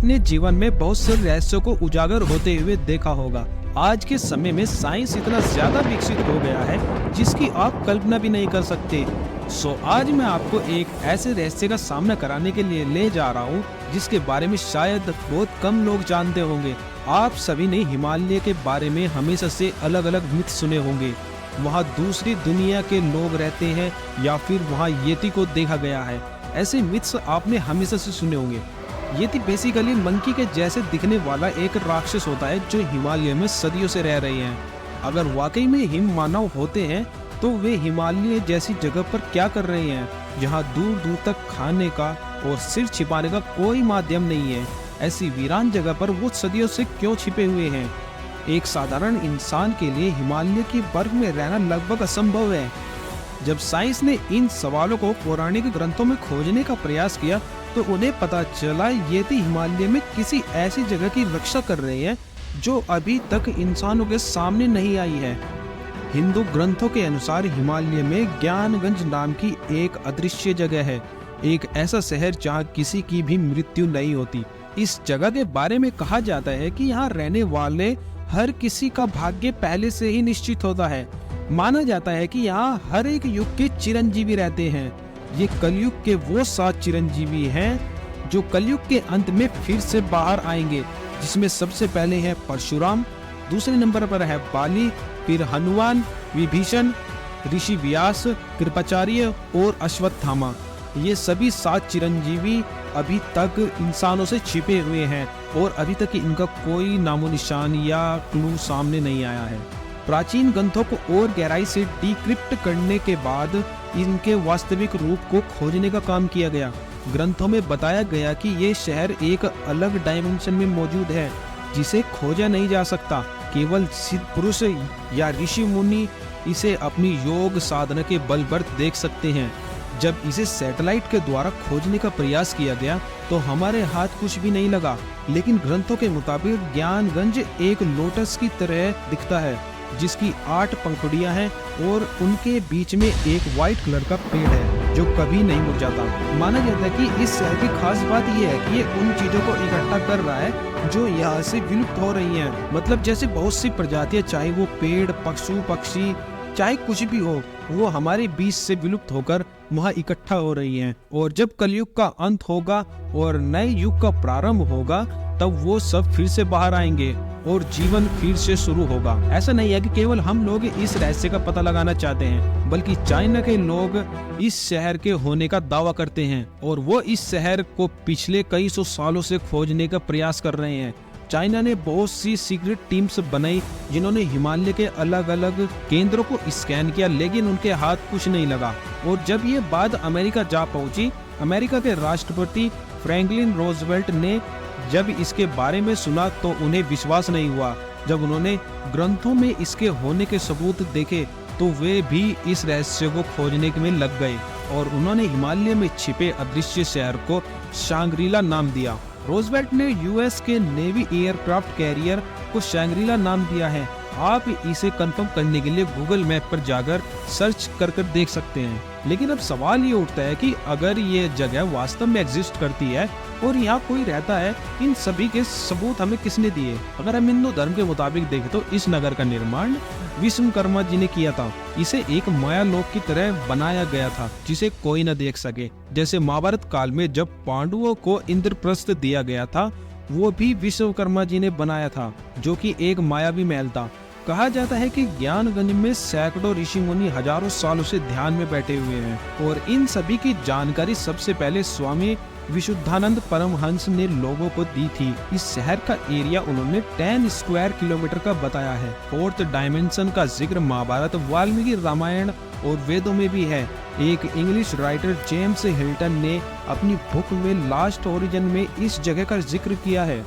अपने जीवन में बहुत से रहस्यों को उजागर होते हुए देखा होगा। आज के समय में साइंस इतना ज्यादा विकसित हो गया है जिसकी आप कल्पना भी नहीं कर सकते। आज मैं आपको एक ऐसे रहस्य का सामना कराने के लिए ले जा रहा हूँ जिसके बारे में शायद बहुत कम लोग जानते होंगे। आप सभी ने हिमालय के बारे में हमेशा से अलग अलग मिथ सुने होंगे। वहाँ दूसरी दुनिया के लोग रहते हैं या फिर वहाँ येती को देखा गया है। ऐसे मिथ्स आपने हमेशा से सुने होंगे। येती बेसिकली मंकी के जैसे दिखने वाला एक राक्षस होता है जो हिमालय में सदियों से रह रहे हैं। अगर वाकई में हिम मानव होते हैं तो वे हिमालय जैसी जगह पर क्या कर रहे हैं जहाँ दूर दूर तक खाने का और सिर छिपाने का कोई माध्यम नहीं है। ऐसी वीरान जगह पर वो सदियों से क्यों छिपे हुए हैं? एक साधारण इंसान के लिए हिमालय की बर्फ में रहना लगभग असंभव है। जब साइंस ने इन सवालों को पौराणिक ग्रंथों में खोजने का प्रयास किया तो उन्हें पता चला येती हिमालय में किसी ऐसी जगह की रक्षा कर रहे हैं जो अभी तक इंसानों के सामने नहीं आई है। हिंदू ग्रंथों के अनुसार हिमालय में ज्ञानगंज नाम की एक अदृश्य जगह है, एक ऐसा शहर जहाँ किसी की भी मृत्यु नहीं होती। इस जगह के बारे में कहा जाता है कि यहाँ रहने वाले हर किसी का भाग्य पहले से ही निश्चित होता है। माना जाता है कि यहाँ हर एक युग के चिरंजीवी रहते हैं। ये कलयुग के वो 7 चिरंजीवी हैं जो कलयुग के अंत में फिर से बाहर आएंगे, जिसमें सबसे पहले है परशुराम, दूसरे नंबर पर है बाली, फिर हनुमान, विभीषण, ऋषि व्यास, कृपाचार्य और अश्वत्थामा। ये सभी 7 चिरंजीवी अभी तक इंसानों से छिपे हुए हैं और अभी तक इनका कोई नामो निशान या क्लू सामने नहीं आया है। प्राचीन ग्रंथों को और गहराई से डिक्रिप्ट करने के बाद इनके वास्तविक रूप को खोजने का काम किया गया। ग्रंथों में बताया गया कि ये शहर एक अलग डायमेंशन में मौजूद है जिसे खोजा नहीं जा सकता। केवल सिद्ध पुरुष या ऋषि मुनि इसे अपनी योग साधना के बल पर देख सकते हैं। जब इसे सैटेलाइट के द्वारा खोजने का प्रयास किया गया तो हमारे हाथ कुछ भी नहीं लगा, लेकिन ग्रंथों के मुताबिक ज्ञानगंज एक लोटस की तरह दिखता है जिसकी 8 पंखुड़ियां हैं और उनके बीच में एक व्हाइट कलर का पेड़ है जो कभी नहीं मुरझाता। माना जाता है कि इस शहर की खास बात यह है कि ये उन चीजों को इकट्ठा कर रहा है जो यहाँ से विलुप्त हो रही हैं। मतलब जैसे बहुत सी प्रजातियां, चाहे वो पेड़, पशु पक्षी, चाहे कुछ भी हो, वो हमारे बीच से विलुप्त होकर वहाँ इकट्ठा हो रही हैं। और जब कलयुग का अंत होगा और नए युग का प्रारंभ होगा तब वो सब फिर से बाहर आएंगे और जीवन फिर से शुरू होगा। ऐसा नहीं है कि केवल हम लोग इस रहस्य का पता लगाना चाहते हैं, बल्कि चाइना के लोग इस शहर के होने का दावा करते हैं और वो इस शहर को पिछले कई सौ सालों से खोजने का प्रयास कर रहे हैं। चाइना ने बहुत सी सीक्रेट टीम्स बनाई जिन्होंने हिमालय के अलग अलग केंद्रों को स्कैन किया, लेकिन उनके हाथ कुछ नहीं लगा। और जब ये बात अमेरिका जा पहुंची, अमेरिका के राष्ट्रपति फ्रैंकलिन रोजवेल्ट ने जब इसके बारे में सुना तो उन्हें विश्वास नहीं हुआ। जब उन्होंने ग्रंथों में इसके होने के सबूत देखे तो वे भी इस रहस्य को खोजने में लग गए और उन्होंने हिमालय में छिपे अदृश्य शहर को शांग्रीला नाम दिया। रोजवेल्ट ने यूएस के नेवी एयरक्राफ्ट कैरियर को शांग्रीला नाम दिया है। आप इसे कंफर्म करने के लिए गूगल मैप पर जाकर सर्च कर देख सकते हैं। लेकिन अब सवाल ये उठता है कि अगर ये जगह वास्तव में एग्जिस्ट करती है और यहाँ कोई रहता है, इन सभी के सबूत हमें किसने दिए? अगर हम हिंदू धर्म के मुताबिक देखें तो इस नगर का निर्माण विश्वकर्मा जी ने किया था। इसे एक माया लोक की तरह बनाया गया था जिसे कोई न देख सके। जैसे महाभारत काल में जब पांडवों को इंद्रप्रस्थ दिया गया था, वो भी विश्वकर्मा जी ने बनाया था, जो कि एक मायावी महल था। कहा जाता है कि ज्ञानगंज में सैकड़ों ऋषि मुनि हजारों सालों से ध्यान में बैठे हुए हैं और इन सभी की जानकारी सबसे पहले स्वामी विशुद्धानंद परमहंस ने लोगों को दी थी। इस शहर का एरिया उन्होंने 10 स्क्वायर किलोमीटर का बताया है। 4th डायमेंशन का जिक्र महाभारत, वाल्मीकि रामायण और वेदों में भी है। एक इंग्लिश राइटर जेम्स हिल्टन ने अपनी बुक में लास्ट ओरिजिन में इस जगह का जिक्र किया है।